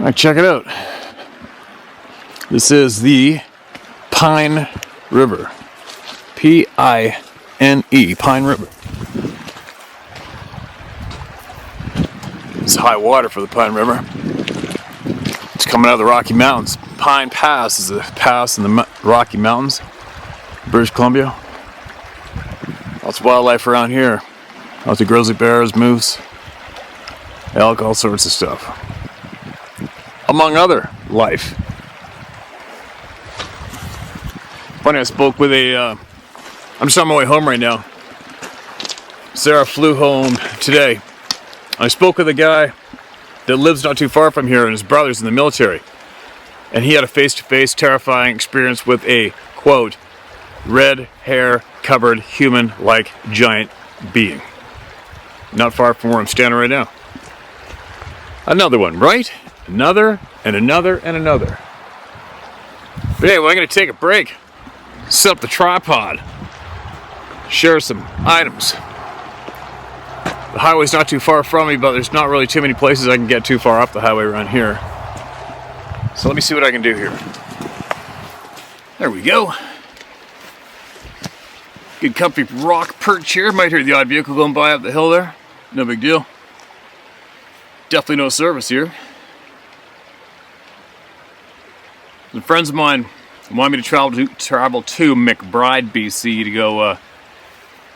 All right, check it out. This is the Pine River. P-I-N-E, Pine River. It's high water for the Pine River. It's coming out of the Rocky Mountains. Pine Pass is a pass in the Rocky Mountains, British Columbia. Lots of wildlife around here. Lots of grizzly bears, moose, elk, all sorts of stuff. Among other life. Funny, I spoke with I'm just on my way home right now. Sarah flew home today. I spoke with a guy that lives not too far from here, and his brother's in the military. And he had a face-to-face terrifying experience with a, quote, red hair covered human-like giant being. Not far from where I'm standing right now. Another one, right? Another, and another, and another. But anyway, I'm going to take a break. Set up the tripod. Share some items. The highway's not too far from me, but there's not really too many places I can get too far off the highway around here. So let me see what I can do here. There we go. Good comfy rock perch here. Might hear the odd vehicle going by up the hill there. No big deal. Definitely no service here. Some friends of mine want me to travel to McBride, BC to go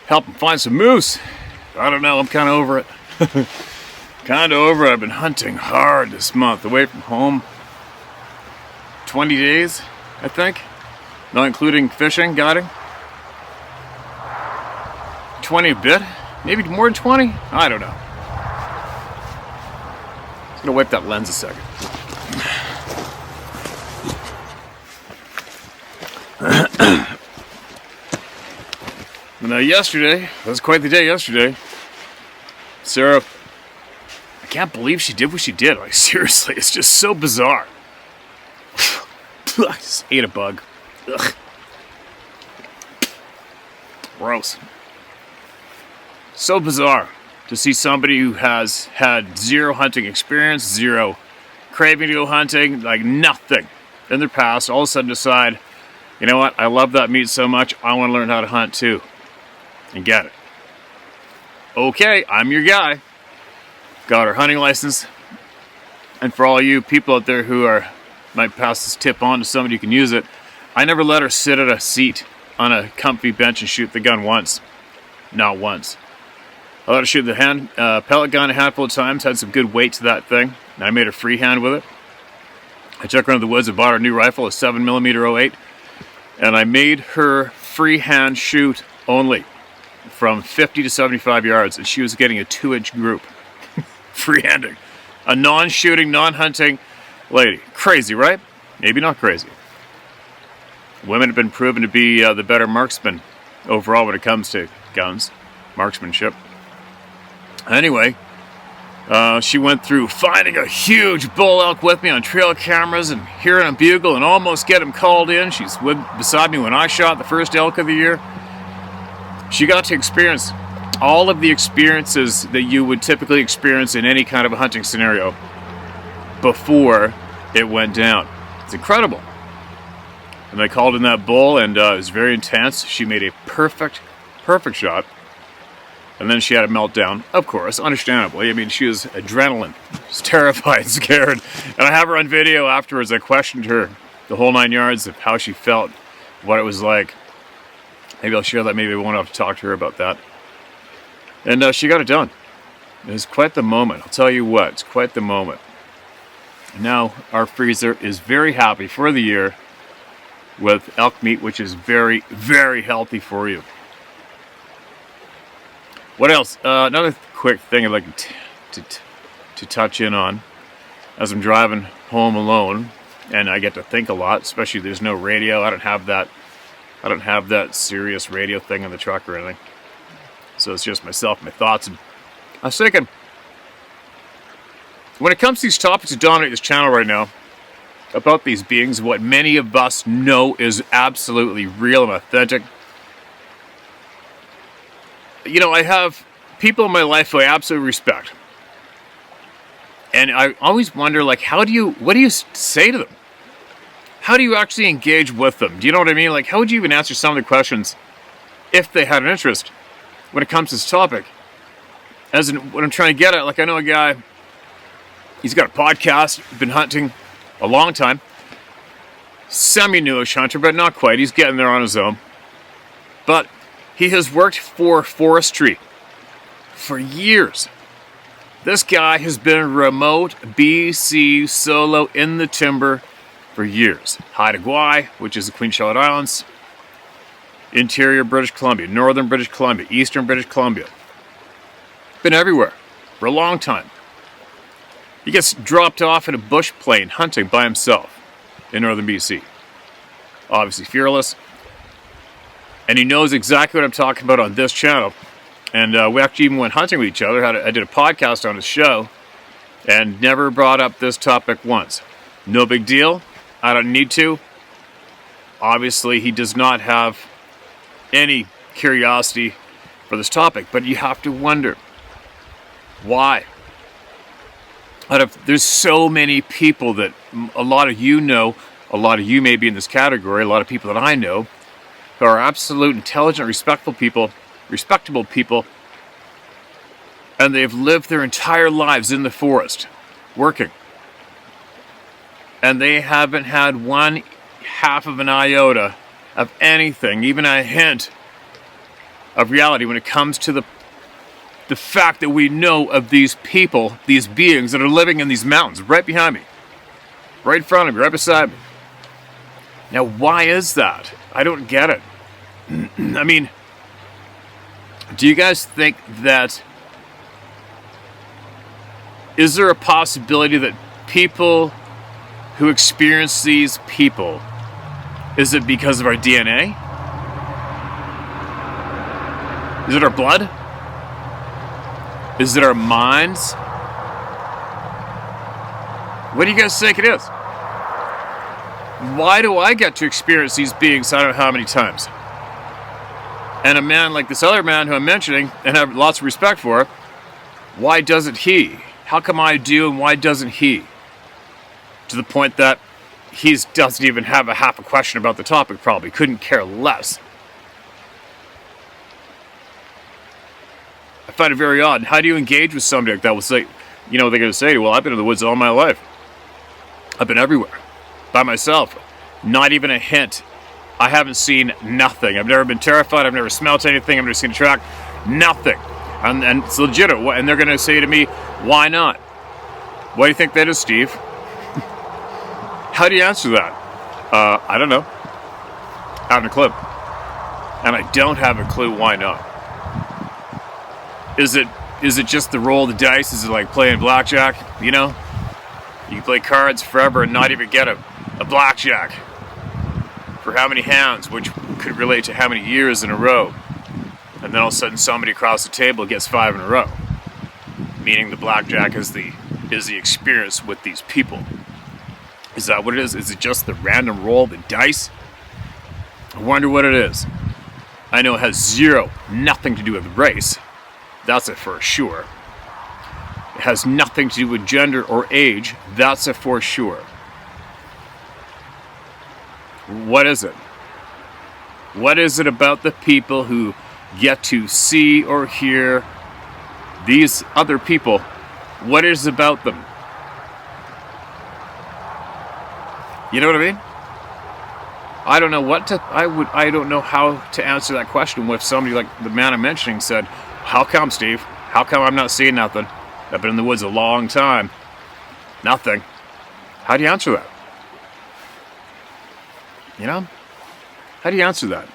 help them find some moose. I don't know, I'm kind of over it. Kind of over it. I've been hunting hard this month, away from home. 20 days, I think. Not including fishing, guiding. 20 a bit? Maybe more than 20? I don't know. I'm gonna wipe that lens a second. Now yesterday, that was quite the day yesterday. Sarah, I can't believe she did what she did. Like seriously, it's just so bizarre. I just ate a bug. Ugh. Gross. So bizarre to see somebody who has had zero hunting experience, zero craving to go hunting, like nothing in their past, all of a sudden decide, you know what, I love that meat so much, I want to learn how to hunt too. And get it. Okay, I'm your guy. Got her hunting license. And for all you people out there who might pass this tip on to somebody who can use it, I never let her sit at a seat on a comfy bench and shoot the gun once. Not once. I let her shoot the pellet gun a handful of times, had some good weight to that thing, and I made her freehand with it. I took her into the woods and bought her a new rifle, a 7mm 08, and I made her freehand shoot only from 50 to 75 yards, and she was getting a 2-inch group. Freehanding. A non-shooting, non-hunting lady. Crazy, right? Maybe not crazy. Women have been proven to be the better marksmen overall when it comes to guns, marksmanship. Anyway, she went through finding a huge bull elk with me on trail cameras and hearing him bugle and almost get him called in. She's beside me when I shot the first elk of the year. She got to experience all of the experiences that you would typically experience in any kind of a hunting scenario before it went down. It's incredible. And I called in that bull, and it was very intense. She made a perfect shot. And then she had a meltdown, of course, understandably. I mean, she was adrenaline. She was terrified, scared. And I have her on video afterwards. I questioned her the whole 9 yards of how she felt, what it was like. Maybe I'll share that. Maybe I won't have to talk to her about that. And she got it done. It was quite the moment. I'll tell you what, it's quite the moment. Now our freezer is very happy for the year with elk meat, which is very, very healthy for you. What else? Another quick thing I'd like to touch in on as I'm driving home alone, and I get to think a lot, especially there's no radio. I don't have that serious radio thing in the truck or anything. So it's just myself, my thoughts. And I was thinking, when it comes to these topics that dominate this channel right now, about these beings, what many of us know is absolutely real and authentic. You know, I have people in my life who I absolutely respect. And I always wonder, like, what do you say to them? How do you actually engage with them? Do you know what I mean? Like, how would you even answer some of the questions if they had an interest when it comes to this topic? As in, what I'm trying to get at, like, I know a guy, he's got a podcast, been hunting a long time, semi-newish hunter, but not quite. He's getting there on his own. But he has worked for forestry for years. This guy has been remote BC solo in the timber for years. Haida Gwaii, which is the Queen Charlotte Islands, interior British Columbia, northern British Columbia, eastern British Columbia. Been everywhere for a long time. He gets dropped off in a bush plane hunting by himself in northern BC. Obviously fearless. And he knows exactly what I'm talking about on this channel. And we actually even went hunting with each other. I did a podcast on his show and never brought up this topic once. No big deal. I don't need to. Obviously, he does not have any curiosity for this topic. But you have to wonder, why? There's so many people that a lot of you know, a lot of you may be in this category, a lot of people that I know, who are absolute, intelligent, respectable people, and they've lived their entire lives in the forest, working. And they haven't had one half of an iota of anything, even a hint of reality when it comes to the fact that we know of these people, these beings that are living in these mountains right behind me, right in front of me, right beside me. Now, why is that? I don't get it. I mean, do you guys think that, is there a possibility that people who experience these people, is it because of our DNA? Is it our blood? Is it our minds? What do you guys think it is? Why do I get to experience these beings I don't know how many times? And a man like this other man who I'm mentioning and have lots of respect for, why doesn't he? How come I do and why doesn't he? To the point that he doesn't even have a half a question about the topic, probably. Couldn't care less. I find it very odd. How do you engage with somebody like that? Will say, you know, they're going to say, well, I've been in the woods all my life. I've been everywhere. By myself. Not even a hint. I haven't seen nothing. I've never been terrified. I've never smelt anything. I've never seen a track. Nothing. And it's legit. And they're going to say to me, why not? What do you think that is, Steve? How do you answer that? I don't know. I haven't a clue. And I don't have a clue why not. Is it just the roll of the dice? Is it like playing blackjack? You know? You can play cards forever and not even get a blackjack. For how many hands, which could relate to how many years in a row. And then all of a sudden somebody across the table gets 5 in a row. Meaning the blackjack is the experience with these people. Is that what it is? Is it just the random roll of the dice? I wonder what it is. I know it has nothing to do with race. That's it for sure. It has nothing to do with gender or age. That's it for sure. What is it? What is it about the people who get to see or hear these other people? What is it about them? You know what I mean? I don't know I don't know how to answer that question with somebody like the man I'm mentioning said, how come, Steve? How come I'm not seeing nothing? I've been in the woods a long time. Nothing. How do you answer that? You know? How do you answer that?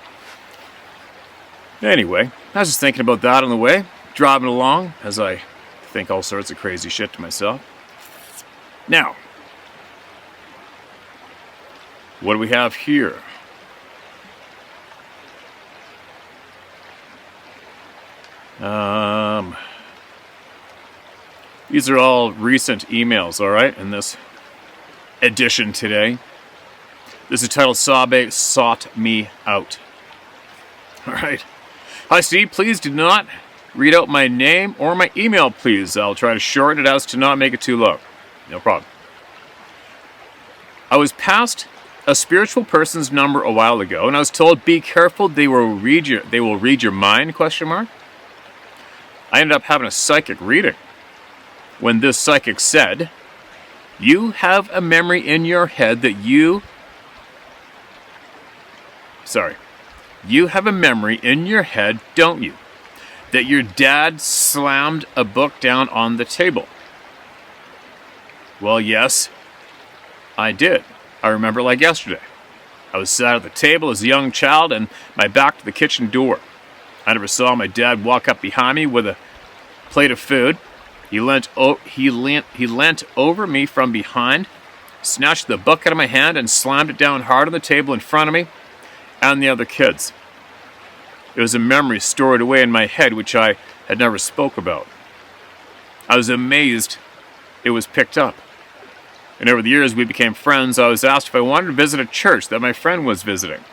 Anyway, I was just thinking about that on the way, driving along, as I think all sorts of crazy shit to myself. Now, what do we have here? These are all recent emails, all right, in this edition today. This is titled Sabe Sought Me Out. All right. Hi, Steve. Please do not read out my name or my email, please. I'll try to shorten it as to not make it too long. No problem. I was passed a spiritual person's number a while ago, and I was told, be careful, they will read your mind, question mark. I ended up having a psychic reading when this psychic said, you have a memory in your head that you have a memory in your head, don't you? That your dad slammed a book down on the table. Well, yes, I did. I remember like yesterday. I was sat at the table as a young child and my back to the kitchen door. I never saw my dad walk up behind me with a plate of food. He leant over me from behind, snatched the book out of my hand and slammed it down hard on the table in front of me and the other kids. It was a memory stored away in my head which I had never spoke about. I was amazed it was picked up. And over the years we became friends. I was asked if I wanted to visit a church that my friend was visiting.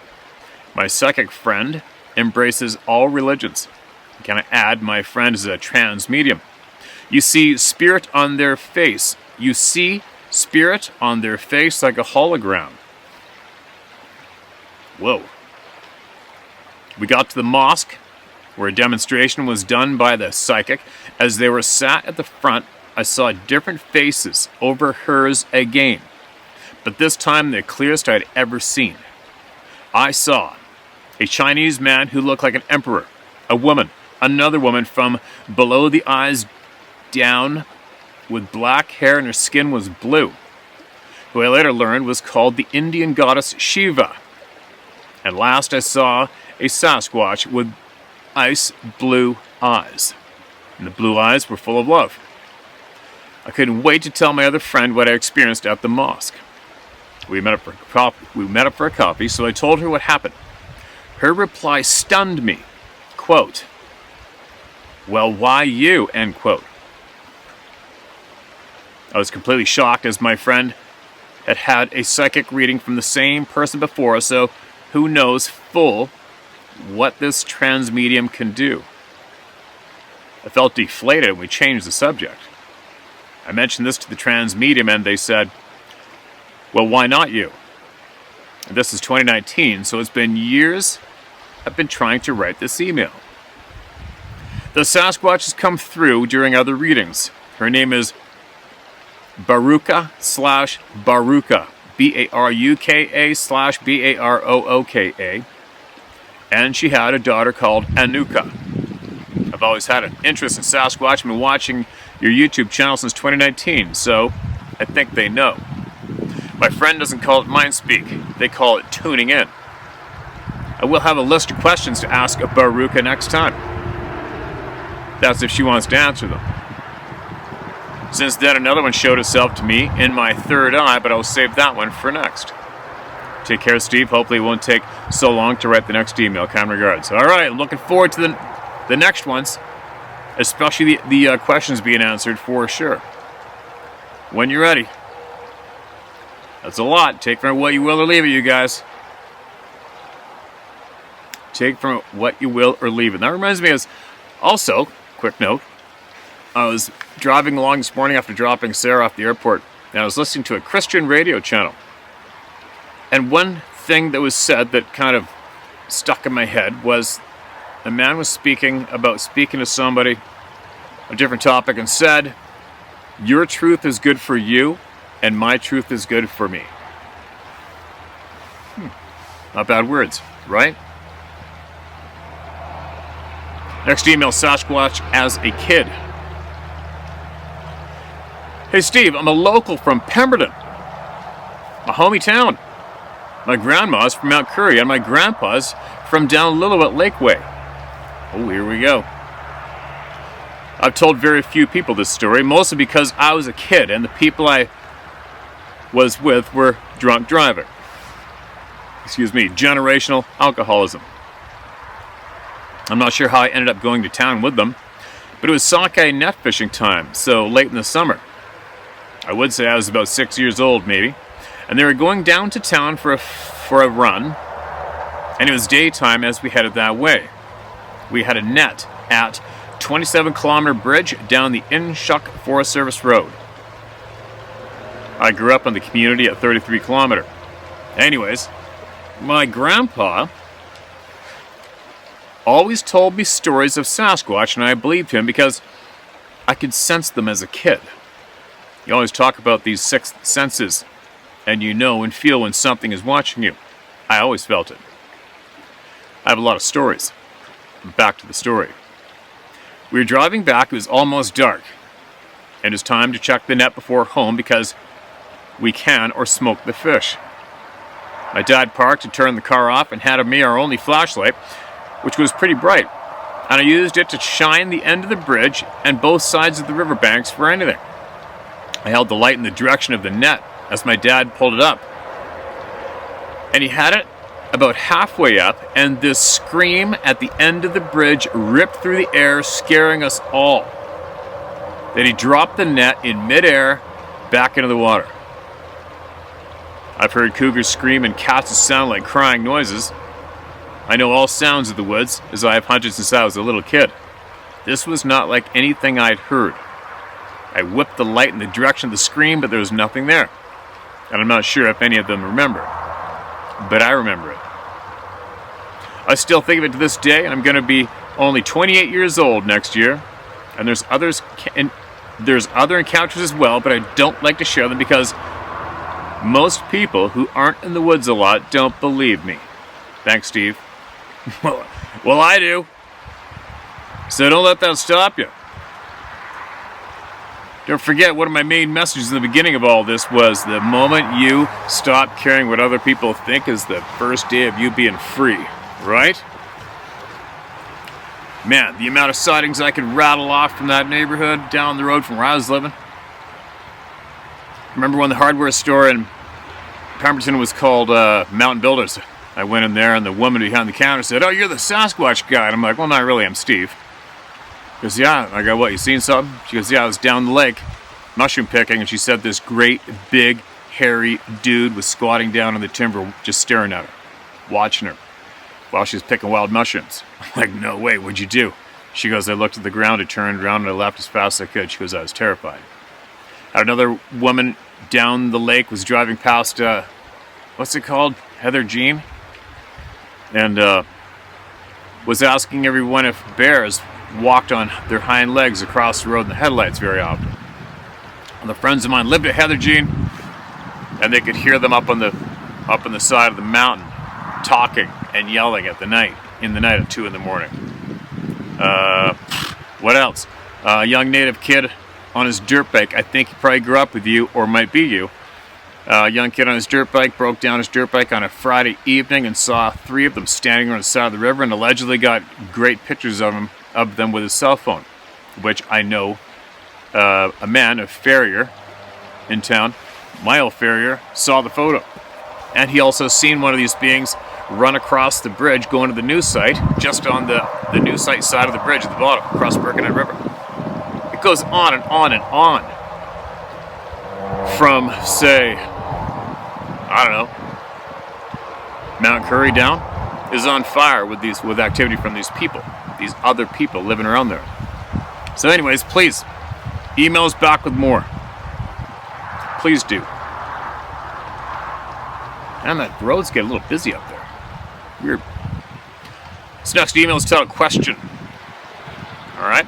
My psychic friend embraces all religions. Can I add, my friend is a trans medium. You see spirit on their face. You see spirit on their face like a hologram. Whoa. We got to the mosque, where a demonstration was done by the psychic. As they were sat at the front, I saw different faces over hers again, but this time the clearest I had ever seen. I saw a Chinese man who looked like an emperor, a woman, another woman from below the eyes down with black hair and her skin was blue, who I later learned was called the Indian goddess Shiva. And last I saw a Sasquatch with ice blue eyes, and the blue eyes were full of love. I couldn't wait to tell my other friend what I experienced at the mosque. We met up for a coffee, so I told her what happened. Her reply stunned me. Quote, well, why you? End quote. I was completely shocked as my friend had had a psychic reading from the same person before, so who knows full what this trans medium can do. I felt deflated and we changed the subject. I mentioned this to the trans medium and they said, well, why not you? And this is 2019, so it's been years I've been trying to write this email. The Sasquatch has come through during other readings. Her name is Baruka / Baruka, Baruka / Barooka, and she had a daughter called Anuka. I've always had an interest in Sasquatch. I've been watching your YouTube channel since 2019, so I think they know. My friend doesn't call it mind speak, they call it tuning in. I will have a list of questions to ask a Baruka next time. That's if she wants to answer them. Since then, another one showed itself to me in my third eye, but I'll save that one for next. Take care, Steve. Hopefully it won't take so long to write the next email. Kind regards. All right, looking forward to the next ones, especially the questions being answered for sure. When you're ready. That's a lot. Take from what you will or leave it, you guys. Take from what you will or leave it. That reminds me of, also, quick note, I was driving along this morning after dropping Sarah off the airport, and I was listening to a Christian radio channel. And one thing that was said that kind of stuck in my head was a man was speaking to somebody, a different topic, and said, your truth is good for you, and my truth is good for me. Not bad words, right? Next email, Sasquatch as a kid. Hey Steve, I'm a local from Pemberton, my homie town. My grandma's from Mount Currie, and my grandpa's from down Lillooet Lakeway. Oh, here we go. I've told very few people this story, mostly because I was a kid and the people I was with were drunk driving. Generational alcoholism. I'm not sure how I ended up going to town with them, but it was sockeye net fishing time, so late in the summer. I would say I was about 6 years old, maybe, and they were going down to town for a run, and it was daytime as we headed that way. We had a net at 27-kilometer bridge down the Inshuk Forest Service Road. I grew up in the community at 33 Kilometer. Anyways, my grandpa always told me stories of Sasquatch, and I believed him because I could sense them as a kid. You always talk about these sixth senses, and you know and feel when something is watching you. I always felt it. I have a lot of stories. Back to the story. We were driving back, it was almost dark, and it's time to check the net before home because we can or smoke the fish. My dad parked and turned the car off and handed me our only flashlight, which was pretty bright, and I used it to shine the end of the bridge and both sides of the riverbanks for anything. I held the light in the direction of the net as my dad pulled it up, and he had it about halfway up, and this scream at the end of the bridge ripped through the air, scaring us all. Then he dropped the net in midair back into the water. I've heard cougars scream and cats that sound like crying noises. I know all sounds of the woods, as I have hunted since I was a little kid. This was not like anything I'd heard. I whipped the light in the direction of the scream, but there was nothing there. And I'm not sure if any of them remember. But I remember it. I still think of it to this day, and I'm going to be only 28 years old next year. And there's other encounters as well, but I don't like to share them because most people who aren't in the woods a lot don't believe me. Thanks, Steve. Well, I do. So don't let that stop you. Don't forget, one of my main messages in the beginning of all this was the moment you stop caring what other people think is the first day of you being free, right? Man, the amount of sightings I could rattle off from that neighborhood down the road from where I was living. Remember when the hardware store in Pemberton was called Mountain Builders? I went in there and the woman behind the counter said, "Oh, you're the Sasquatch guy." And I'm like, "Well, not really, I'm Steve." She goes, "Yeah." I go, "What, you seen something?" She goes, "Yeah, I was down the lake mushroom picking," and she said this great, big, hairy dude was squatting down in the timber just staring at her, watching her while she was picking wild mushrooms. I'm like, "No way, what'd you do?" She goes, "I looked at the ground, I turned around, and I left as fast as I could." She goes, "I was terrified." Had another woman down the lake was driving past, what's it called? Heather Jean? And was asking everyone if bears walked on their hind legs across the road in the headlights very often. And the friends of mine lived at Heather Jean, and they could hear them up on the side of the mountain talking and yelling in the night at 2 in the morning. What else? A young native kid on his dirt bike. I think he probably grew up with you, or might be you. A young kid on his dirt bike broke down his dirt bike on a Friday evening and saw 3 of them standing on the side of the river, and allegedly got great pictures of them with his cell phone, which I know a man, a farrier in town, mile farrier, saw the photo. And he also seen one of these beings run across the bridge going to the new site, just on the new site side of the bridge at the bottom, across Birkenhead River. It goes on and on and on. From, say, I don't know, Mount Curry down is on fire with activity from these people, these other people living around there. So anyways, please, email us back with more. Please do. And that road's getting a little busy up there. Weird. This next email is titled Question. Alright.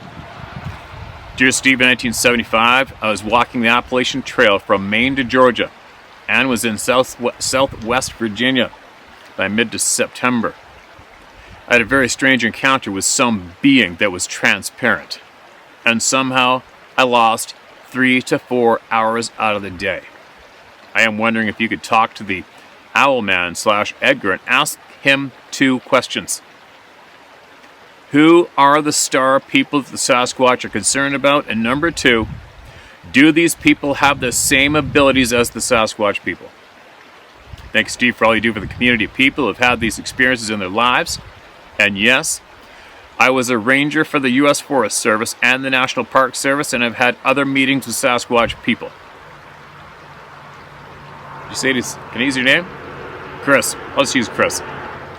Dear Steve, in 1975, I was walking the Appalachian Trail from Maine to Georgia and was in southwest Virginia by mid-September. I had a very strange encounter with some being that was transparent, and somehow I lost 3 to 4 hours out of the day. I am wondering if you could talk to the Owlman/Edgar and ask him 2 questions. Who are the star people that the Sasquatch are concerned about? And number 2, do these people have the same abilities as the Sasquatch people? Thanks, Steve, for all you do for the community of people who have had these experiences in their lives. And yes, I was a ranger for the U.S. Forest Service and the National Park Service, and I've had other meetings with Sasquatch people. Did you say this? Can I use your name? Chris. Let's use Chris.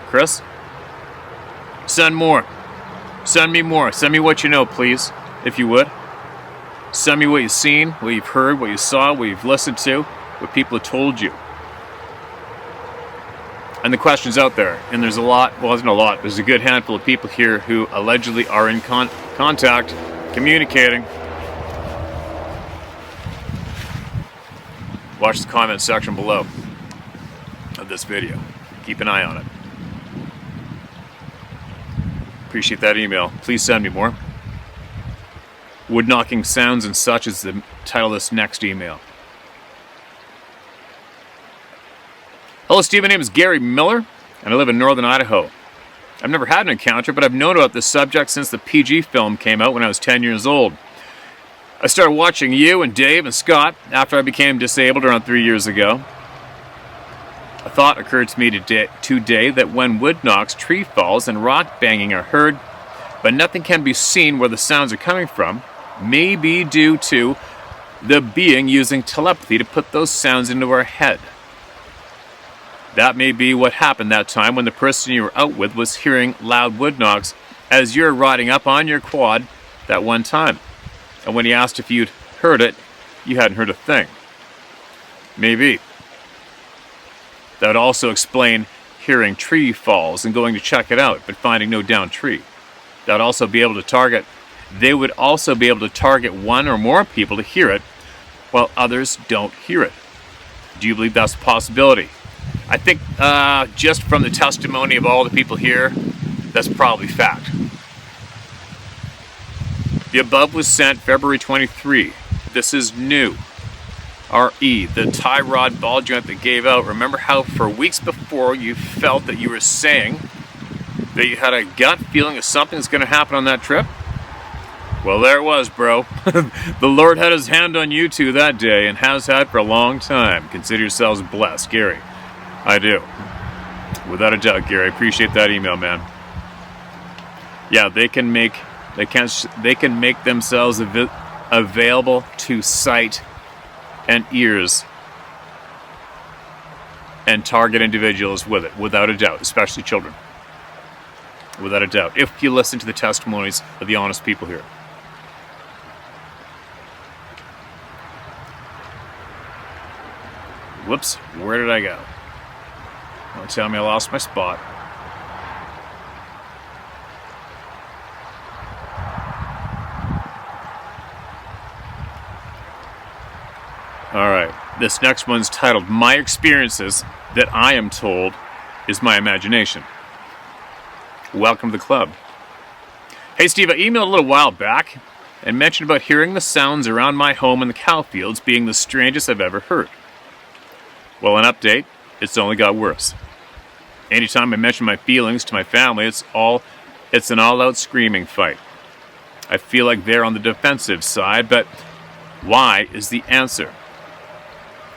Chris? Send more. Send me more. Send me what you know, please, if you would. Send me what you've seen, what you've heard, what you saw, what you've listened to. what people have told you. And the question's out there, and there's a lot, well, there's not a lot, there's a good handful of people here who allegedly are in contact, communicating. Watch the comment section below of this video. Keep an eye on it. Appreciate that email. Please send me more. Wood knocking sounds and such is the title of this next email. Hello, Steve. My name is Gary Miller, and I live in northern Idaho. I've never had an encounter, but I've known about this subject since the PG film came out when I was 10 years old. I started watching you and Dave and Scott after I became disabled around 3 years ago. A thought occurred to me today that when wood knocks, tree falls, and rock banging are heard, but nothing can be seen where the sounds are coming from, may be due to the being using telepathy to put those sounds into our head. That may be what happened that time when the person you were out with was hearing loud wood knocks as you're riding up on your quad that one time. And when he asked if you'd heard it, you hadn't heard a thing. Maybe. That would also explain hearing tree falls and going to check it out, but finding no downed tree. That would also be able to target. They would also be able to target one or more people to hear it, while others don't hear it. Do you believe that's a possibility? I think just from the testimony of all the people here, that's probably fact. The above was sent February 23. This is new. RE, the tie rod ball joint that gave out. Remember how for weeks before you felt that you were saying that you had a gut feeling that something's going to happen on that trip? Well, there it was, bro. The Lord had his hand on you two that day and has had for a long time. Consider yourselves blessed, Gary. I do. Without a doubt, Gary. I appreciate that email, man. Yeah, they can make themselves available to sight and ears and target individuals with it, without a doubt, especially children. Without a doubt, if you listen to the testimonies of the honest people here. Whoops, where did I go? Don't tell me I lost my spot. Alright, this next one's titled, My Experiences That I Am Told Is My Imagination. Welcome to the club. Hey Steve, I emailed a little while back and mentioned about hearing the sounds around my home in the cow fields being the strangest I've ever heard. Well, an update, it's only got worse. Anytime I mention my feelings to my family, it's an all-out screaming fight. I feel like they're on the defensive side, but why is the answer?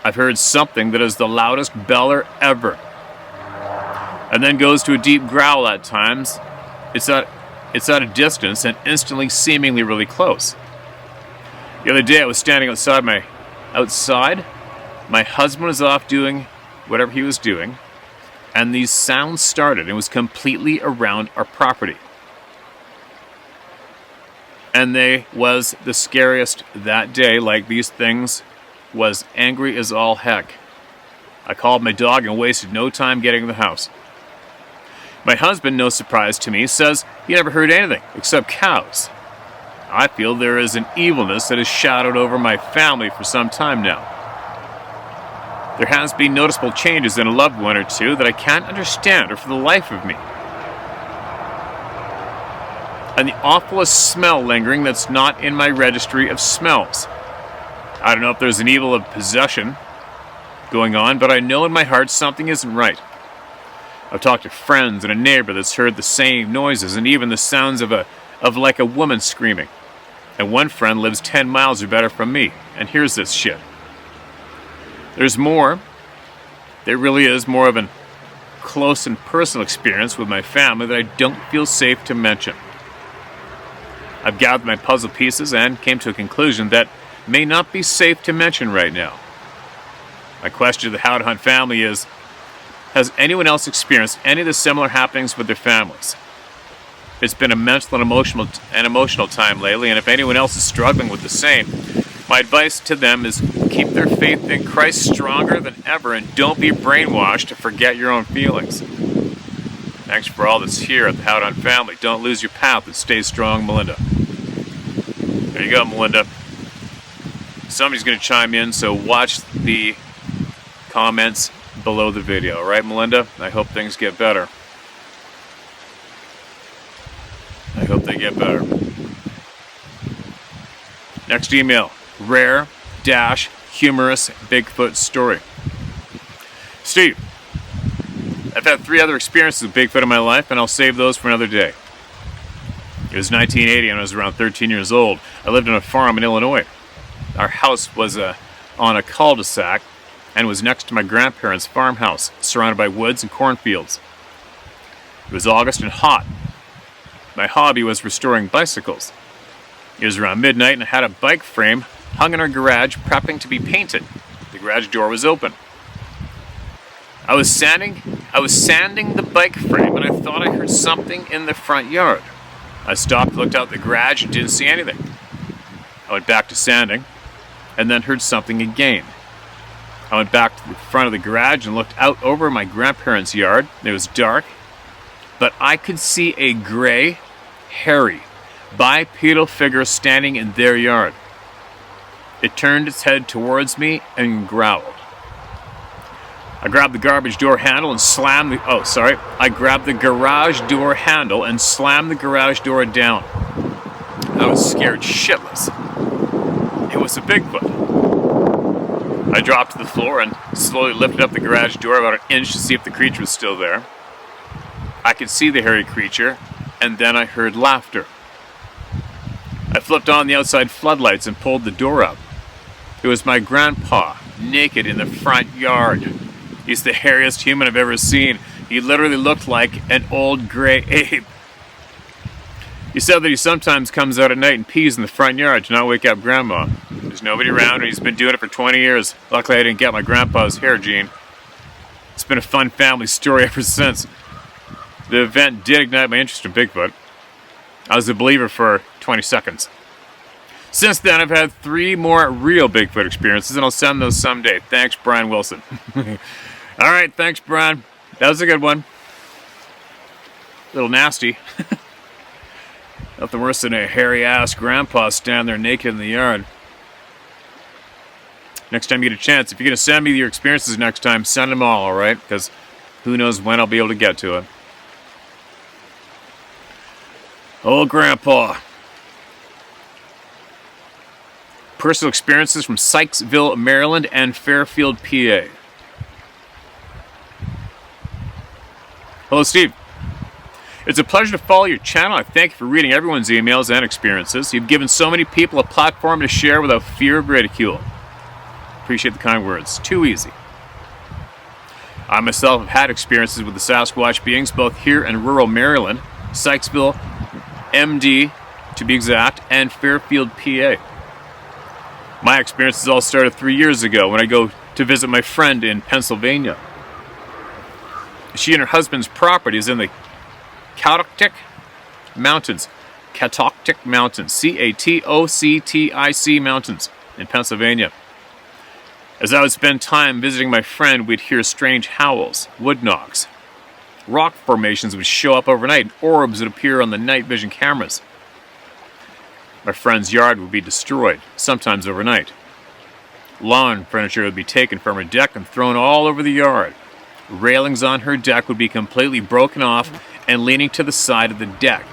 I've heard something that is the loudest beller ever, and then goes to a deep growl at times. It's at a distance and instantly seemingly really close. The other day I was standing outside. My husband was off doing whatever he was doing, and these sounds started. It was completely around our property. And they was the scariest that day. Like these things was angry as all heck. I called my dog and wasted no time getting to the house. My husband, no surprise to me, says he never heard anything except cows. I feel there is an evilness that has shadowed over my family for some time now. There has been noticeable changes in a loved one or two that I can't understand or for the life of me. And the awfulest smell lingering that's not in my registry of smells. I don't know if there's an evil of possession going on, but I know in my heart something isn't right. I've talked to friends and a neighbor that's heard the same noises and even the sounds of like a woman screaming. And one friend lives 10 miles or better from me and hears this shit. There's more. There really is more of a close and personal experience with my family that I don't feel safe to mention. I've gathered my puzzle pieces and came to a conclusion that may not be safe to mention right now. My question to the How to Hunt family is, has anyone else experienced any of the similar happenings with their families? It's been a mental and emotional time lately, and if anyone else is struggling with the same, My advice to them is keep their faith in Christ stronger than ever and don't be brainwashed to forget your own feelings. Thanks for all that's here at the Howd On Family. Don't lose your path and stay strong, Melinda. There you go, Melinda. Somebody's going to chime in, so watch the comments below the video. Right, Melinda? I hope things get better. I hope they get better. Next email. Rare-humorous Bigfoot story. Steve, I've had 3 other experiences with Bigfoot in my life, and I'll save those for another day. It was 1980 and I was around 13 years old. I lived on a farm in Illinois. Our house was on a cul-de-sac and was next to my grandparents' farmhouse, surrounded by woods and cornfields. It was August and hot. My hobby was restoring bicycles. It was around midnight and I had a bike frame hung in our garage prepping to be painted. The garage door was open. I was sanding the bike frame and I thought I heard something in the front yard. I stopped, looked out the garage and didn't see anything. I went back to sanding and then heard something again. I went back to the front of the garage and looked out over my grandparents' yard. It was dark, but I could see a gray, hairy, bipedal figure standing in their yard. It turned its head towards me and growled. I grabbed the garage door handle and slammed the garage door handle and slammed the garage door down. I was scared shitless. It was a Bigfoot. I dropped to the floor and slowly lifted up the garage door about an inch to see if the creature was still there. I could see the hairy creature, and then I heard laughter. I flipped on the outside floodlights and pulled the door up. It was my grandpa, naked in the front yard. He's the hairiest human I've ever seen. He literally looked like an old gray ape. He said that he sometimes comes out at night and pees in the front yard to not wake up Grandma. There's nobody around and he's been doing it for 20 years. Luckily I didn't get my grandpa's hair gene. It's been a fun family story ever since. The event did ignite my interest in Bigfoot. I was a believer for 20 seconds. Since then, I've had 3 more real Bigfoot experiences, and I'll send those someday. Thanks, Brian Wilson. All right, thanks, Brian. That was a good one. A little nasty. Nothing worse than a hairy-ass grandpa standing there naked in the yard. Next time you get a chance, if you're going to send me your experiences next time, send them all right? Because who knows when I'll be able to get to it. Old Grandpa. Personal experiences from Sykesville, Maryland, and Fairfield, PA. Hello, Steve. It's a pleasure to follow your channel. I thank you for reading everyone's emails and experiences. You've given so many people a platform to share without fear of ridicule. Appreciate the kind words. Too easy. I myself have had experiences with the Sasquatch beings both here in rural Maryland, Sykesville, MD to be exact, and Fairfield, PA. My experiences all started 3 years ago when I go to visit my friend in Pennsylvania. She and her husband's property is in the Catoctic Mountains. Catoctic Mountains. C-A-T-O-C-T-I-C Mountains in Pennsylvania. As I would spend time visiting my friend, we'd hear strange howls, wood knocks. Rock formations would show up overnight, and orbs would appear on the night vision cameras. My friend's yard would be destroyed, sometimes overnight. Lawn furniture would be taken from her deck and thrown all over the yard. Railings on her deck would be completely broken off and leaning to the side of the deck.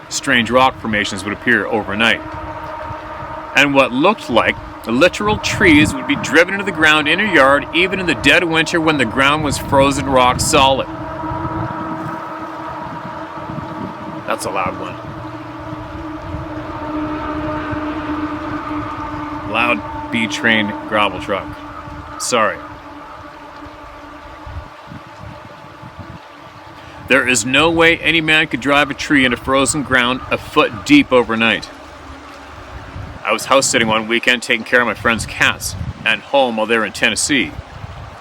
Strange rock formations would appear overnight. And what looked like literal trees would be driven into the ground in her yard, even in the dead of winter when the ground was frozen rock solid. That's a loud one. Loud B-train gravel truck. Sorry. There is no way any man could drive a tree into frozen ground a foot deep overnight. I was house sitting one weekend taking care of my friend's cats, and home while they were in Tennessee.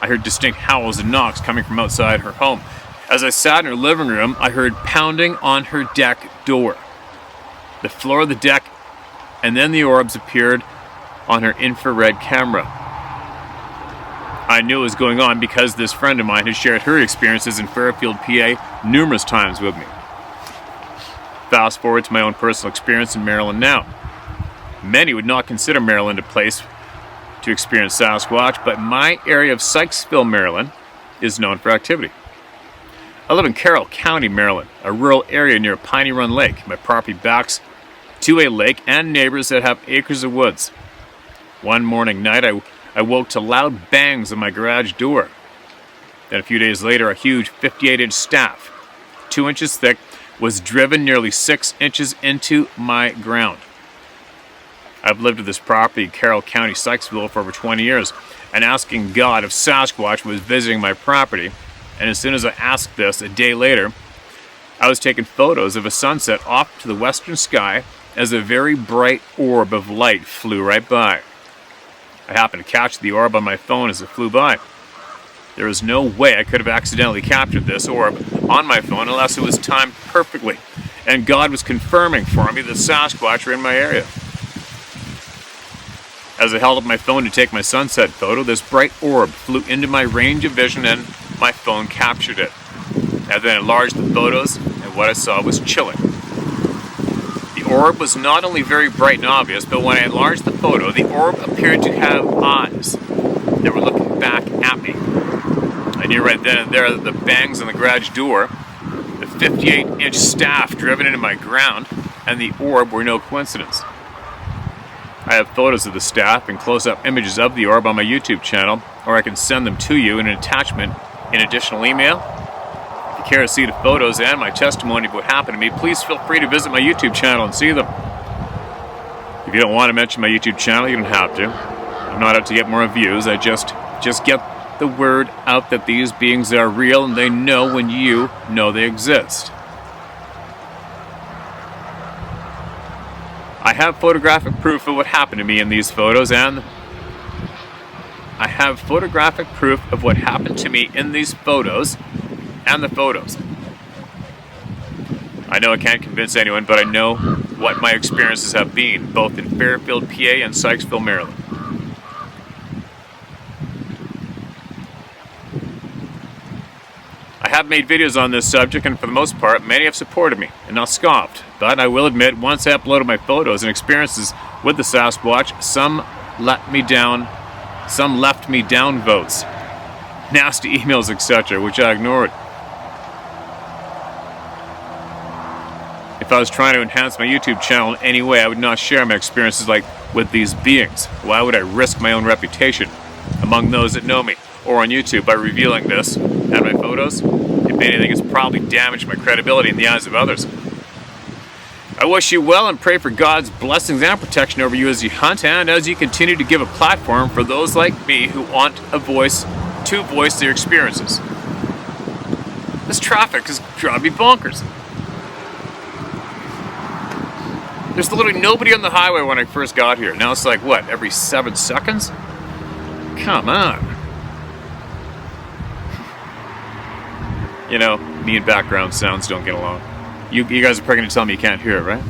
I heard distinct howls and knocks coming from outside her home. As I sat in her living room, I heard pounding on her deck door. The floor of the deck, and then the orbs appeared on her infrared camera. I knew what was going on because this friend of mine had shared her experiences in Fairfield, PA numerous times with me. Fast forward to my own personal experience in Maryland now. Many would not consider Maryland a place to experience Sasquatch, but my area of Sykesville, Maryland is known for activity. I live in Carroll County, Maryland, a rural area near Piney Run Lake. My property backs to a lake and neighbors that have acres of woods. One morning night, I woke to loud bangs on my garage door. Then a few days later, a huge 58-inch staff, 2 inches thick, was driven nearly 6 inches into my ground. I've lived at this property in Carroll County, Sykesville, for over 20 years, and asking God if Sasquatch was visiting my property. And as soon as I asked this, a day later, I was taking photos of a sunset off to the western sky as a very bright orb of light flew right by. I happened to catch the orb on my phone as it flew by. There was no way I could have accidentally captured this orb on my phone unless it was timed perfectly, and God was confirming for me that Sasquatch were in my area. As I held up my phone to take my sunset photo, this bright orb flew into my range of vision and my phone captured it. I then enlarged the photos, and what I saw was chilling. The orb was not only very bright and obvious, but when I enlarged the photo, the orb appeared to have eyes that were looking back at me. I knew right then and there that the bangs on the garage door, the 58-inch staff driven into my ground, and the orb were no coincidence. I have photos of the staff and close-up images of the orb on my YouTube channel, or I can send them to you in an attachment in additional email. If you care to see the photos and my testimony of what happened to me, please feel free to visit my YouTube channel and see them. If you don't want to mention my YouTube channel, you don't have to. I'm not out to get more views. I just get the word out that these beings are real and they know when you know they exist. I have photographic proof of what happened to me in these photos, and I have photographic proof of what happened to me in these photos and the photos. I know I can't convince anyone, but I know what my experiences have been, both in Fairfield, PA and Sykesville, Maryland. I have made videos on this subject, and for the most part, many have supported me and not scoffed. But I will admit, once I uploaded my photos and experiences with the Sasquatch, some left me down votes, nasty emails, etc., which I ignored. If I was trying to enhance my YouTube channel in any way, I would not share my experiences like with these beings. Why would I risk my own reputation among those that know me or on YouTube by revealing this and my photos? If anything, it's probably damaged my credibility in the eyes of others. I wish you well and pray for God's blessings and protection over you as you hunt and as you continue to give a platform for those like me who want a voice to voice their experiences. This traffic is driving me bonkers. There's literally nobody on the highway when I first got here. Now it's like, what, every 7 seconds? Come on. You know, me and background sounds don't get along. You guys are probably going to tell me you can't hear it, right?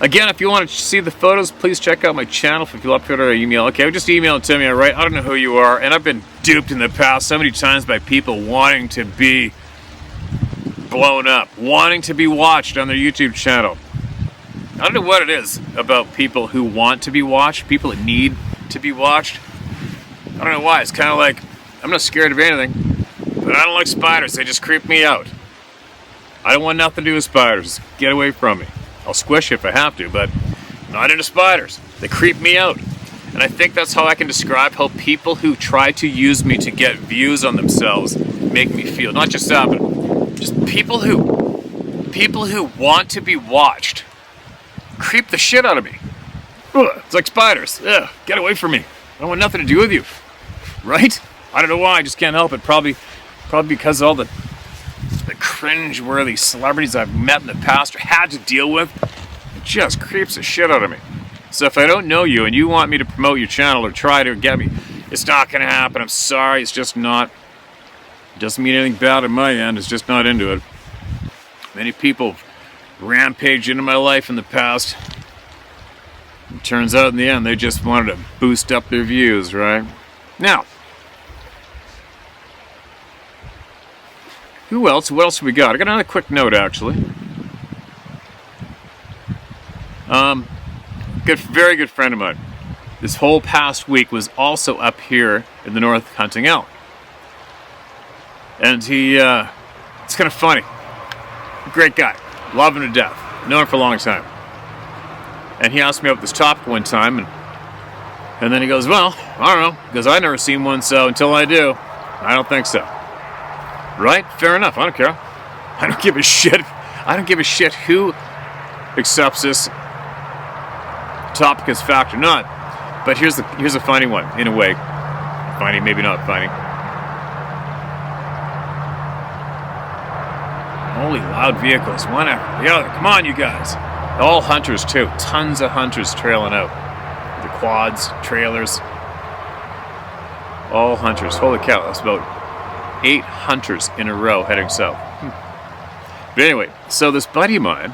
Again, if you want to see the photos, please check out my channel. If you'll upload or email. Okay, just email it to me, alright? I don't know who you are, and I've been duped in the past so many times by people wanting to be blown up, wanting to be watched on their YouTube channel. I don't know what it is about people who want to be watched, people that need to be watched. I don't know why. It's kind of like, I'm not scared of anything. But I don't like spiders, they just creep me out. I don't want nothing to do with spiders. Get away from me. I'll squish you if I have to, but I'm not into spiders. They creep me out. And I think that's how I can describe how people who try to use me to get views on themselves make me feel. Not just that, but just people who want to be watched creep the shit out of me. Ugh, it's like spiders. Ugh, get away from me. I don't want nothing to do with you. Right? I don't know why, I just can't help it. Probably because of all the cringe-worthy celebrities I've met in the past or had to deal with. It just creeps the shit out of me. So if I don't know you and you want me to promote your channel or try to get me, it's not going to happen. I'm sorry, it's just not. It doesn't mean anything bad on my end, it's just not into it. Many people rampage into my life in the past. It turns out in the end they just wanted to boost up their views, right? Now, who else? What else have we got? I got another quick note, actually. Very good friend of mine. This whole past week was also up here in the north hunting elk. And it's kind of funny. Great guy. Love him to death. Known him for a long time. And he asked me about this topic one time, and then he goes, well, I don't know, because I've never seen one, so until I do, I don't think so. Right? Fair enough. I don't care. I don't give a shit. I don't give a shit who accepts this topic as fact or not. But here's a funny one, in a way. Funny, maybe not funny. Holy loud vehicles, one after the other. Come on, you guys. All hunters, too. Tons of hunters trailing out. The quads, trailers. All hunters. Holy cow, that's about 8 hunters in a row heading south. But anyway, so this buddy of mine,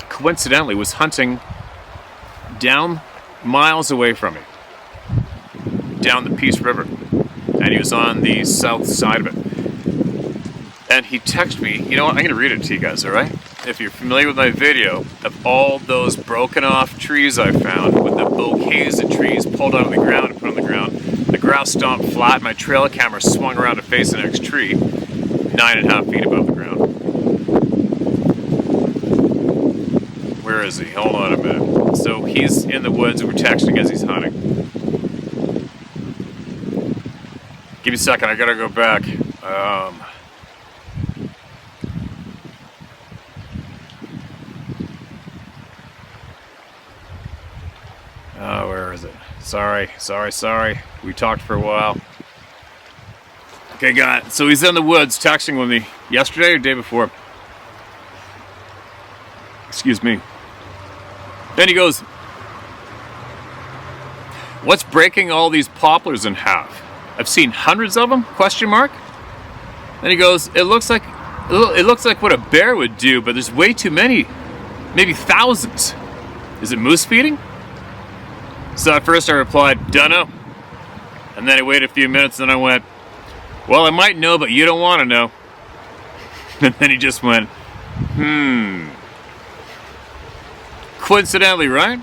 coincidentally, was hunting down miles away from me. Down the Peace River. And he was on the south side of it. And he texted me, you know what, I'm going to read it to you guys, alright? If you're familiar with my video of all those broken off trees I found, with the bouquets of trees pulled out of the ground and put on the ground, the grass stomped flat, my trail camera swung around to face the next tree, 9.5 feet above the ground. Where is he? Hold on a minute. So he's in the woods and we're texting as he's hunting. Give me a second, I gotta go back. Where is it? Sorry. We talked for a while. Okay, got it. So he's in the woods texting with me yesterday or day before. Excuse me. Then he goes, what's breaking all these poplars in half? I've seen hundreds of them? Question mark. Then he goes, it looks like what a bear would do, but there's way too many. Maybe thousands. Is it moose feeding? So at first I replied, dunno. And then I waited a few minutes and I went, well, I might know, but you don't want to know. And then he just went, Coincidentally, right?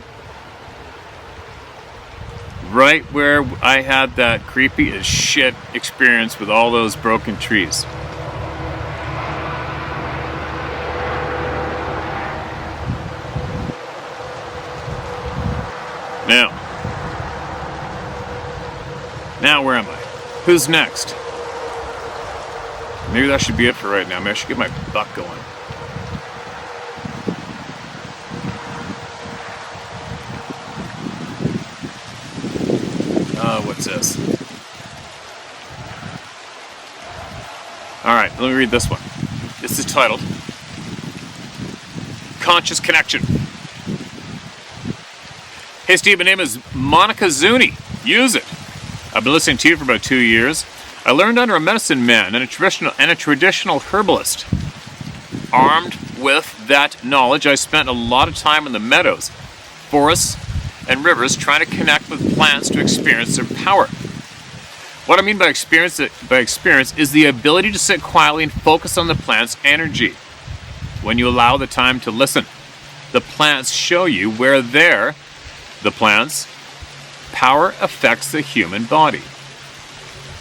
Right where I had that creepy as shit experience with all those broken trees. Now where am I? Who's next? Maybe that should be it for right now. Maybe I should get my butt going. What's this? Alright, let me read this one. This is titled Conscious Connection. Hey Steve, my name is Monica Zuni. Use it. I've been listening to you for about 2 years. I learned under a medicine man and a traditional herbalist. Armed with that knowledge, I spent a lot of time in the meadows, forests, and rivers trying to connect with plants to experience their power. What I mean by experience is the ability to sit quietly and focus on the plant's energy. When you allow the time to listen, the plants show you where the plants' power affects the human body.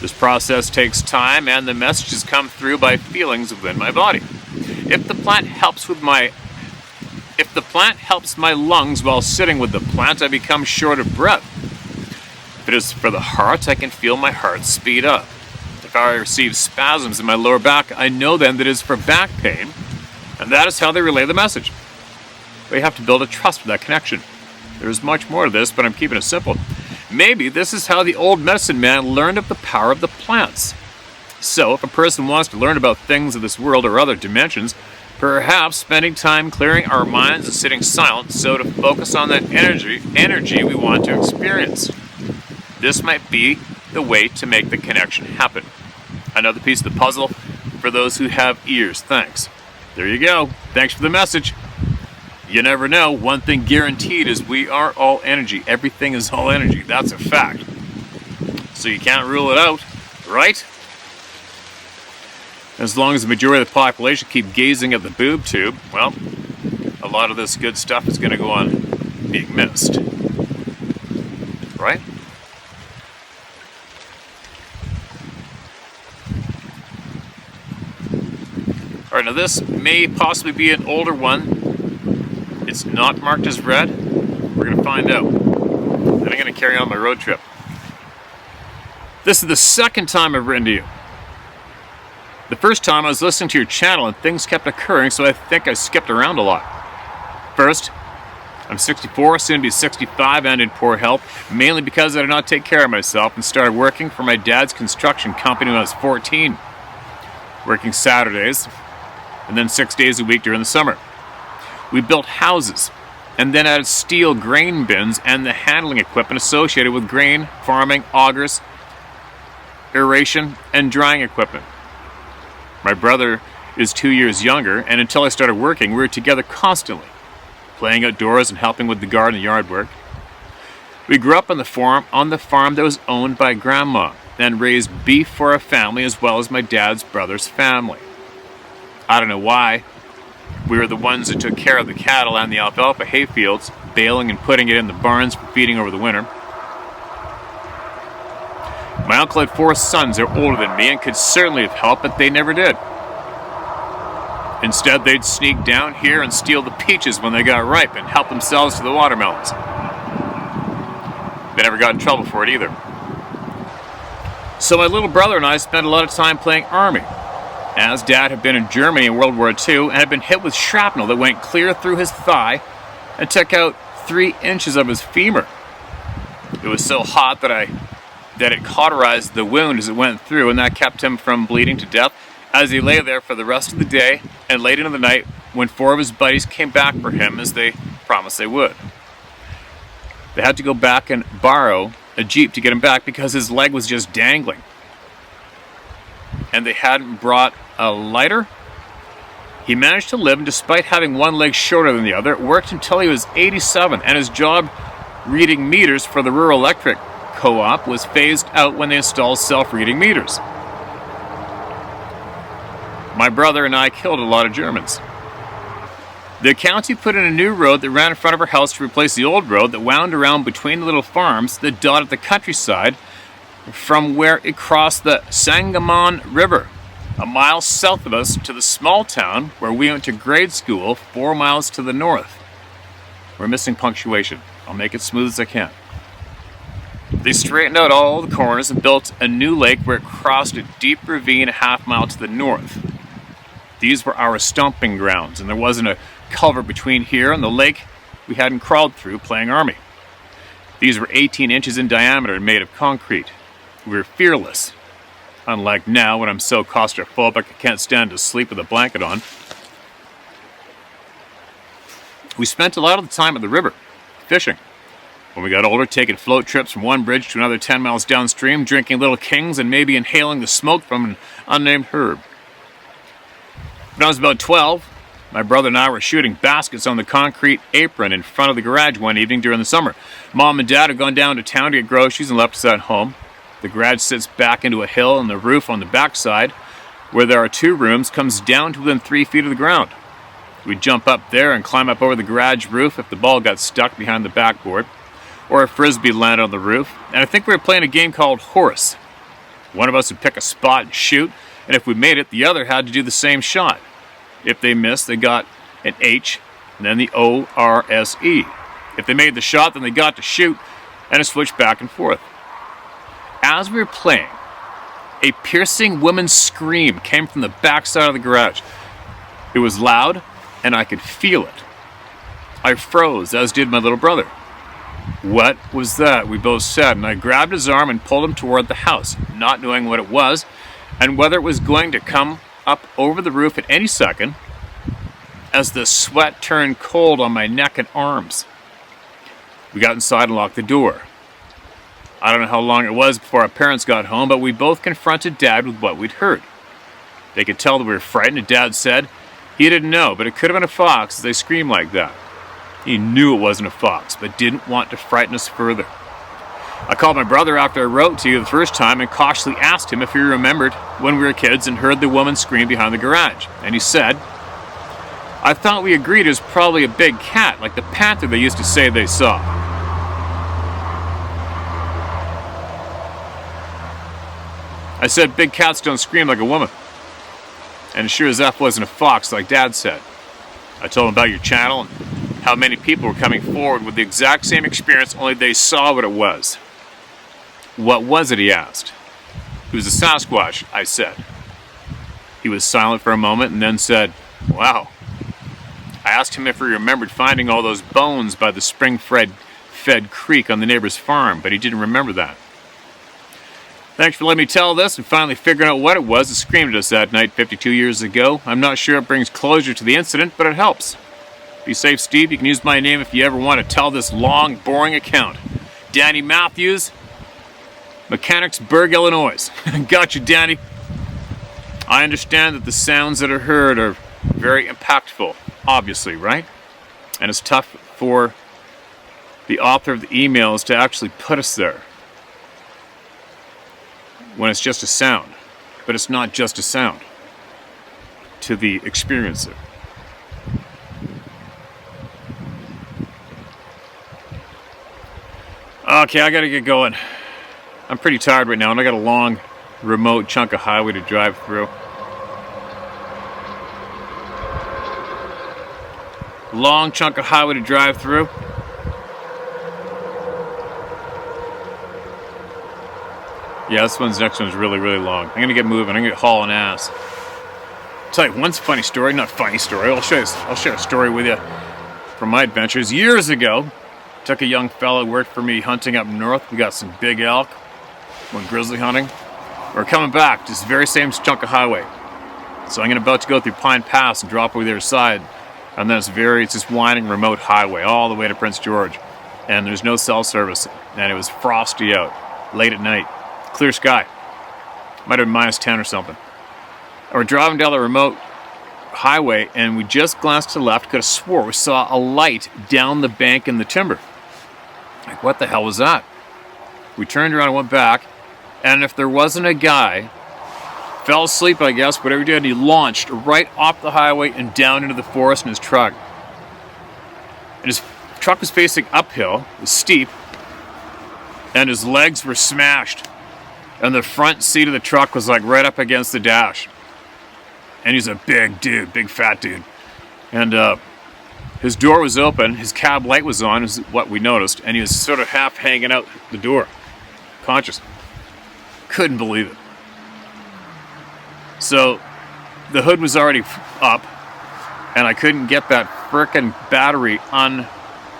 This process takes time and the messages come through by feelings within my body. If the plant helps my lungs while sitting with the plant, I become short of breath. If it is for the heart, I can feel my heart speed up. If I receive spasms in my lower back, I know then that it is for back pain, and that is how they relay the message. But you have to build a trust with that connection. There is much more to this, but I'm keeping it simple. Maybe this is how the old medicine man learned of the power of the plants. So, if a person wants to learn about things of this world or other dimensions, perhaps spending time clearing our minds and sitting silent so to focus on that energy we want to experience. This might be the way to make the connection happen. Another piece of the puzzle for those who have ears. Thanks. There you go. Thanks for the message. You never know. One thing guaranteed is we are all energy. Everything is all energy. That's a fact. So you can't rule it out, right? As long as the majority of the population keep gazing at the boob tube, well, a lot of this good stuff is going to go on being missed. Right? Alright, now this may possibly be an older one. It's not marked as red. We're going to find out. Then I'm going to carry on my road trip. This is the second time I've written to you. The first time I was listening to your channel and things kept occurring, so I think I skipped around a lot. First, I'm 64, soon to be 65, and in poor health, mainly because I did not take care of myself and started working for my dad's construction company when I was 14. Working Saturdays, and then 6 days a week during the summer. We built houses, and then added steel grain bins and the handling equipment associated with grain, farming, augers, aeration, and drying equipment. My brother is 2 years younger, and until I started working, we were together constantly, playing outdoors and helping with the garden and yard work. We grew up on the farm that was owned by Grandma, and raised beef for our family as well as my dad's brother's family. I don't know why. We were the ones that took care of the cattle and the alfalfa hayfields, baling and putting it in the barns for feeding over the winter. My uncle had 4 sons that were older than me and could certainly have helped, but they never did. Instead, they'd sneak down here and steal the peaches when they got ripe and help themselves to the watermelons. They never got in trouble for it either. So my little brother and I spent a lot of time playing army, as Dad had been in Germany in World War II and had been hit with shrapnel that went clear through his thigh and took out 3 inches of his femur. It was so hot that it cauterized the wound as it went through, and that kept him from bleeding to death as he lay there for the rest of the day and late into the night when 4 of his buddies came back for him as they promised they would. They had to go back and borrow a Jeep to get him back because his leg was just dangling. And they hadn't brought a lighter. He managed to live, and despite having one leg shorter than the other, it worked until he was 87, and his job reading meters for the rural electric co-op was phased out when they installed self-reading meters. My brother and I killed a lot of Germans. The county put in a new road that ran in front of our house to replace the old road that wound around between the little farms that dotted the countryside from where it crossed the Sangamon River, a mile south of us to the small town where we went to grade school 4 miles to the north. We're missing punctuation. I'll make it smooth as I can. They straightened out all the corners and built a new lake where it crossed a deep ravine a half-mile to the north. These were our stomping grounds, and there wasn't a culvert between here and the lake we hadn't crawled through playing army. These were 18 inches in diameter and made of concrete. We were fearless, unlike now when I'm so claustrophobic I can't stand to sleep with a blanket on. We spent a lot of the time at the river, fishing. When we got older, taking float trips from one bridge to another 10 miles downstream, drinking Little Kings and maybe inhaling the smoke from an unnamed herb. When I was about 12, my brother and I were shooting baskets on the concrete apron in front of the garage one evening during the summer. Mom and Dad had gone down to town to get groceries and left us at home. The garage sits back into a hill, and the roof on the backside, where there are 2 rooms, comes down to within 3 feet of the ground. We'd jump up there and climb up over the garage roof if the ball got stuck behind the backboard, or a frisbee landed on the roof. And I think we were playing a game called Horse. One of us would pick a spot and shoot, and if we made it, the other had to do the same shot. If they missed, they got an H, and then the O-R-S-E. If they made the shot, then they got to shoot, and it switched back and forth. As we were playing, a piercing woman's scream came from the backside of the garage. It was loud, and I could feel it. I froze, as did my little brother. "What was that?" we both said, and I grabbed his arm and pulled him toward the house, not knowing what it was, and whether it was going to come up over the roof at any second, as the sweat turned cold on my neck and arms. We got inside and locked the door. I don't know how long it was before our parents got home, but we both confronted Dad with what we'd heard. They could tell that we were frightened, and Dad said he didn't know, but it could have been a fox as they screamed like that. He knew it wasn't a fox, but didn't want to frighten us further. I called my brother after I wrote to you the first time and cautiously asked him if he remembered when we were kids and heard the woman scream behind the garage. And he said, I thought we agreed it was probably a big cat, like the panther they used to say they saw. I said big cats don't scream like a woman. And sure as F wasn't a fox like Dad said. I told him about your channel and how many people were coming forward with the exact same experience, only they saw what it was. What was it, he asked. It was a Sasquatch, I said. He was silent for a moment and then said, wow. I asked him if he remembered finding all those bones by the spring-fed creek on the neighbor's farm, but he didn't remember that. Thanks for letting me tell this and finally figuring out what it was that screamed at us that night 52 years ago. I'm not sure it brings closure to the incident, but it helps. Be safe, Steve. You can use my name if you ever want to tell this long, boring account. Danny Matthews, Mechanicsburg, Illinois. Got you, Danny. I understand that the sounds that are heard are very impactful, obviously, right? And it's tough for the author of the emails to actually put us there when it's just a sound. But it's not just a sound to the experiencer. Okay, I gotta get going. I'm pretty tired right now, and I got a long, remote chunk of highway to drive through. Long chunk of highway to drive through. Yeah, next one's really, really long. I'm gonna get moving. I'm gonna get hauling ass. I'll tell you one funny story, not funny story. I'll share a story with you from my adventures years ago. Took a young fellow who worked for me hunting up north. We got some big elk. Went grizzly hunting. We're coming back, just the very same chunk of highway. So I'm about to go through Pine Pass and drop over the other side. And then it's this winding remote highway all the way to Prince George. And there's no cell service. And it was frosty out, late at night. Clear sky. Might have been -10 or something. And we're driving down the remote highway and we just glanced to the left, could have swore we saw a light down the bank in the timber. Like, what the hell was that? We turned around and went back, and if there wasn't a guy, fell asleep, I guess, whatever he did, he launched right off the highway and down into the forest in his truck. And his truck was facing uphill, it was steep, and his legs were smashed. And the front seat of the truck was like right up against the dash. And he's a big dude, big fat dude. And his door was open, his cab light was on, is what we noticed, and he was sort of half hanging out the door, conscious. Couldn't believe it. So the hood was already up, and I couldn't get that frickin' battery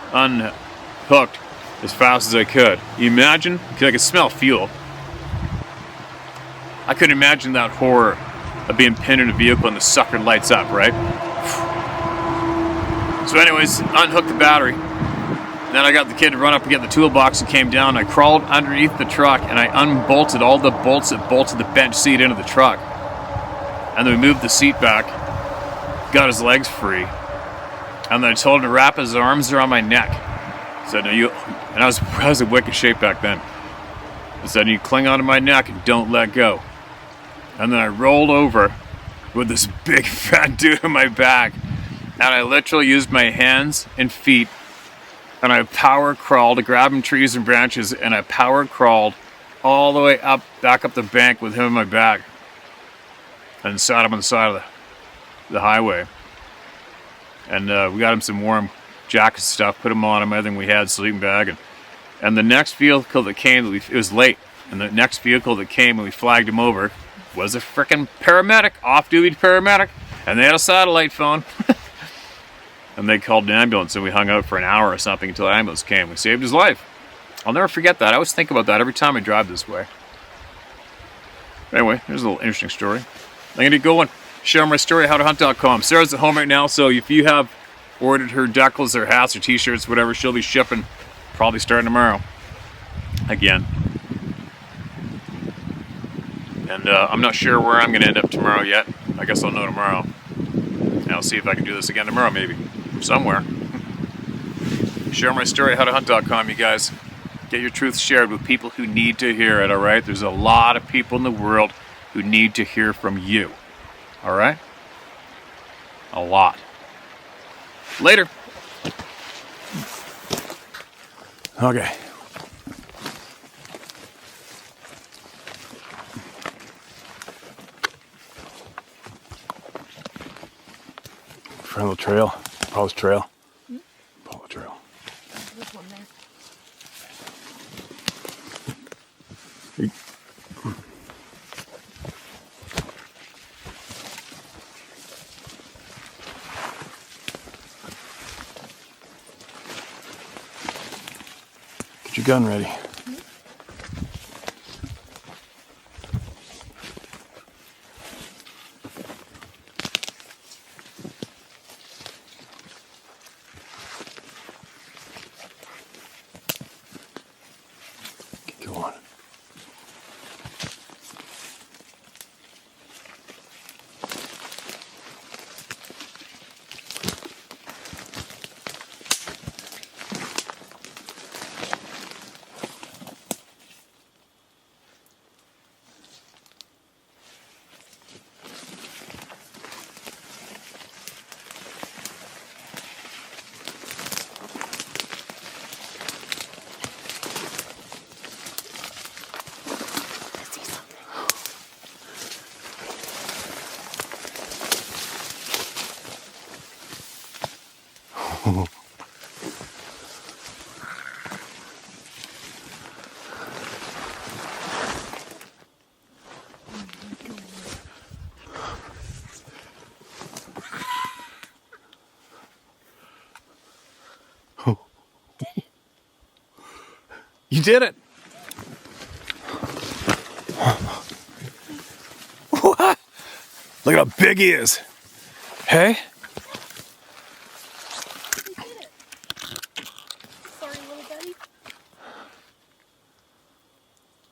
unhooked as fast as I could. You imagine? Because I could smell fuel. I couldn't imagine that horror of being pinned in a vehicle and the sucker lights up, right? So anyways, unhooked the battery. Then I got the kid to run up and get the toolbox and came down. I crawled underneath the truck and I unbolted all the bolts that bolted the bench seat into the truck. And then we moved the seat back, got his legs free, and then I told him to wrap his arms around my neck. I said, no, and I was in wicked shape back then. I said, you cling onto my neck and don't let go. And then I rolled over with this big fat dude on my back. And I literally used my hands and feet. And I power crawled, grabbing trees and branches. And I power crawled all the way up, back up the bank with him on my back. And sat him on the side of the highway. And we got him some warm jackets and stuff. Put him on him, everything we had, sleeping bag. And the next vehicle that came, it was late. And the next vehicle that came and we flagged him over was a frickin' paramedic, off-duty paramedic, and they had a satellite phone. And they called an ambulance, and we hung out for an hour or something until the ambulance came. We saved his life. I'll never forget that. I always think about that every time I drive this way. Anyway, here's a little interesting story. I'm going to go and share my story, howtohunt.com. Sarah's at home right now, so if you have ordered her decals or hats or t-shirts, whatever, she'll be shipping probably starting tomorrow. Again. And I'm not sure where I'm going to end up tomorrow yet. I guess I'll know tomorrow. And I'll see if I can do this again tomorrow, maybe. Somewhere. Share my story at howtohunt.com, you guys. Get your truth shared with people who need to hear it, alright? There's a lot of people in the world who need to hear from you. Alright? A lot. Later. Okay. Follow the trail. Follow the trail. Follow the trail. There's one there. Get your gun ready. Get going. You did it! What? Look at how big he is! Hey? You did it. Sorry, little buddy.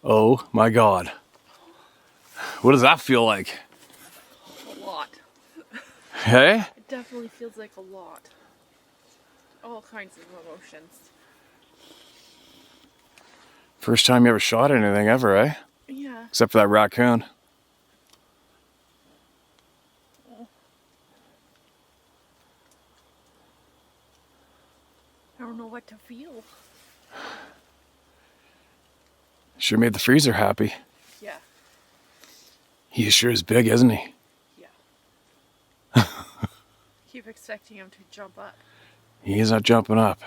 Oh my god. What does that feel like? A lot. Hey? It definitely feels like a lot. All kinds of emotions. First time you ever shot anything ever, eh? Yeah. Except for that raccoon. I don't know what to feel. Sure made the freezer happy. Yeah. He sure is big, isn't he? Yeah. Keep expecting him to jump up. He's not jumping up.